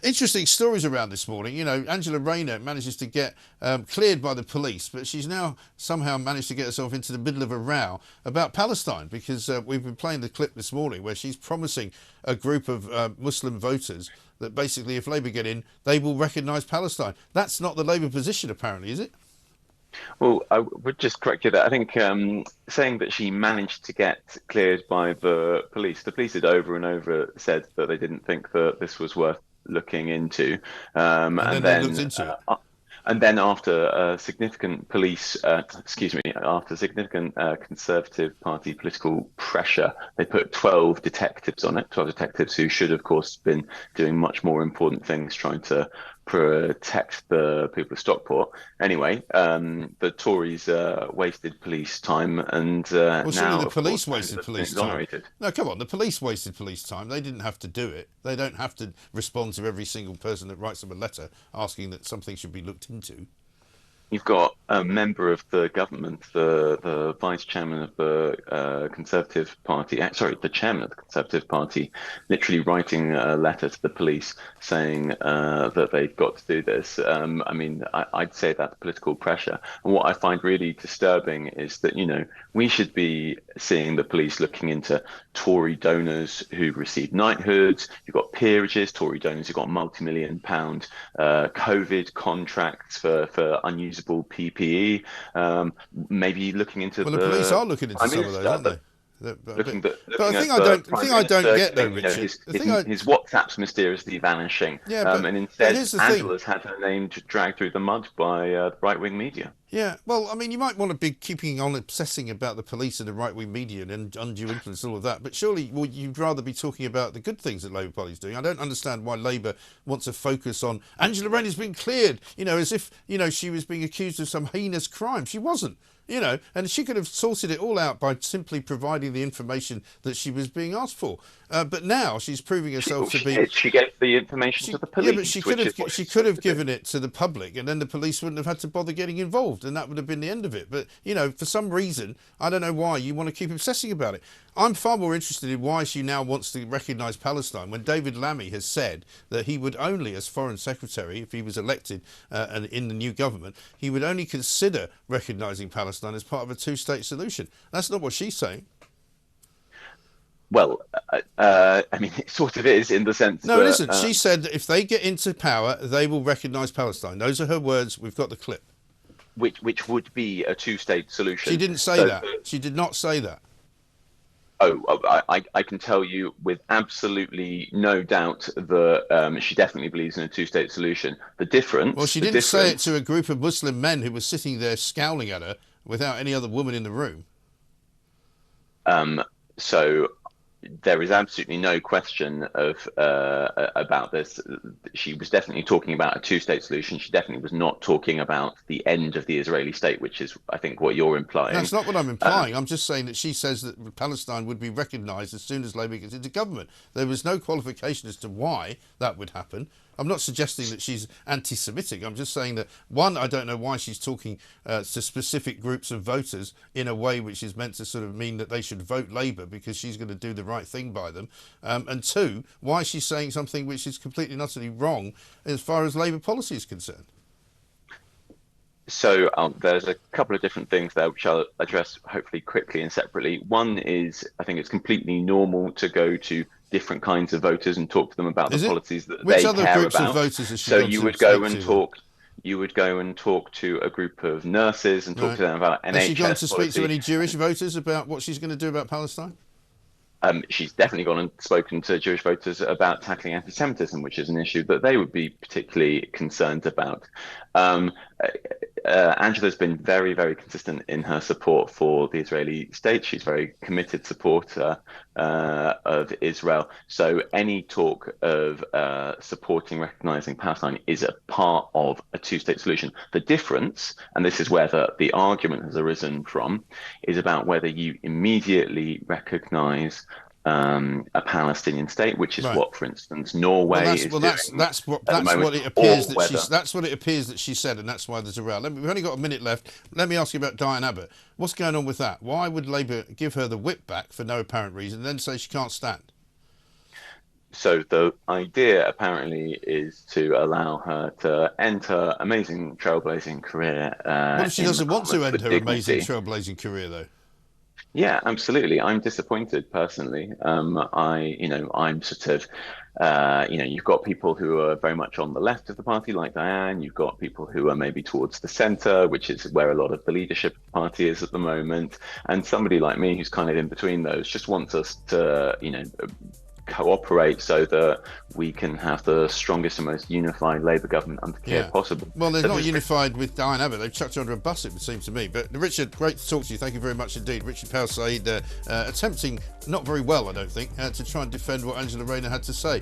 Interesting stories around this morning. You know, Angela Rayner manages to get cleared by the police, but she's now somehow managed to get herself into the middle of a row about Palestine because we've been playing the clip this morning where she's promising a group of Muslim voters that basically if Labour get in, they will recognise Palestine. That's not the Labour position, apparently, is it? Well, I would just correct you that I think saying that she managed to get cleared by the police had over and over said that they didn't think that this was worth looking into, And then they looked into it. and then after significant after significant Conservative Party political pressure, they put 12 detectives on it, 12 detectives who should, of course, been doing much more important things, trying to protect the people of Stockport. Anyway, the Tories wasted police time, and Well, surely now, the of police course, wasted Angela's been police time. exonerated. No, come on, the police wasted police time. They didn't have to do it. They don't have to respond to every single person that writes them a letter asking that something should be looked into. You've got a member of the government, the vice chairman of the Conservative Party, the chairman of the Conservative Party, literally writing a letter to the police saying that they've got to do this. I mean, I'd say that's political pressure. And what I find really disturbing is that, you know, we should be seeing the police looking into Tory donors who received knighthoods. You've got peerages, Tory donors who've got multi-million pound COVID contracts for unusable PPE. Maybe looking into Well, the police the are looking into Prime some of those, Minister, aren't they? looking at, But I looking think at I the don't. The Prime thing I don't Minister, get though, you know, Richard. The thing I his WhatsApps mysteriously vanishing, yeah, and but instead here's the thing. Angela's had her name dragged through the mud by the right-wing media. Yeah, well, I mean, you might want to be keeping on obsessing about the police and the right-wing media and undue influence and all of that, but surely you'd rather be talking about the good things that Labour Party's doing. I don't understand why Labour wants to focus on Angela Rayner's been cleared, you know, as if, you know, she was being accused of some heinous crime. She wasn't. You know, and she could have sorted it all out by simply providing the information that she was being asked for. But now she's proving herself to be. She gave the information to the Yeah, but police, which is what she she's could supposed have to do. given it to the public, and then the police wouldn't have had to bother getting involved, and that would have been the end of it. But you know, for some reason, I don't know why you want to keep obsessing about it. I'm far more interested in why she now wants to recognise Palestine when David Lammy has said that he would only, as Foreign Secretary, if he was elected and in the new government, he would only consider recognising Palestine as part of a two-state solution. That's not what she's saying. Well, I mean, it sort of is in the sense No, it that isn't. She said that if they get into power, they will recognise Palestine. Those are her words. We've got the clip. which would be a two-state solution. She didn't say So that. She did not say that. I can tell you with absolutely no doubt that she definitely believes in a two-state solution. Well, she didn't say it to a group of Muslim men who were sitting there scowling at her without any other woman in the room. So there is absolutely no question of about this. She was definitely talking about a two-state solution. She definitely was not talking about the end of the Israeli state, which is, I think, what you're implying. That's not what I'm implying. I'm just saying that she says that Palestine would be recognised as soon as Labour gets into government. There was no qualification as to why that would happen. I'm not suggesting that she's anti-Semitic. I'm just saying that, one, I don't know why she's talking to specific groups of voters in a way which is meant to sort of mean that they should vote Labour because she's going to do the right thing by them. And two, why she's saying something which is completely and utterly wrong as far as Labour policy is concerned. So there's a couple of different things there which I'll address hopefully quickly and separately. One is I think it's completely normal to go to different kinds of voters and talk to them about the policies that they care about. Which other groups of voters has she So gone you to would go and speak to? talk. You would go and talk to a group of nurses and talk to them about NHS Has she gone to speak policy. to any Jewish voters about what she's going to do about Palestine? She's definitely gone and spoken to Jewish voters about tackling anti-Semitism, which is an issue that they would be particularly concerned about. Angela's been very, very consistent in her support for the Israeli state. She's a very committed supporter of Israel. So any talk of supporting, recognizing Palestine is a part of a two-state solution. The difference, and this is where the argument has arisen from, is about whether you immediately recognize a Palestinian state, which is what, for instance, Norway is doing. That's what it appears that she's. That's what it appears that she said, and that's why there's a row. We've only got a minute left. Let me ask you about Diane Abbott. What's going on with that? Why would Labour give her the whip back for no apparent reason, and then say she can't stand? So the idea apparently is to allow her to end her amazing trailblazing career What if she in the doesn't want to Bahamas end with her amazing dignity. trailblazing career, though? Yeah, absolutely. I'm disappointed personally. I'm sort of, you've got people who are very much on the left of the party, like Diane. You've got people who are maybe towards the center, which is where a lot of the leadership of the party is at the moment. And somebody like me, who's kind of in between those, just wants us to, cooperate so that we can have the strongest and most unified Labour government under care Yeah. possible. Well, they're So not there's unified with Diane Abbott. They've chucked her under a bus, it would seem to me. But Richard, great to talk to you. Thank you very much indeed. Richard Powell Said, attempting, not very well, I don't think, to try and defend what Angela Rayner had to say.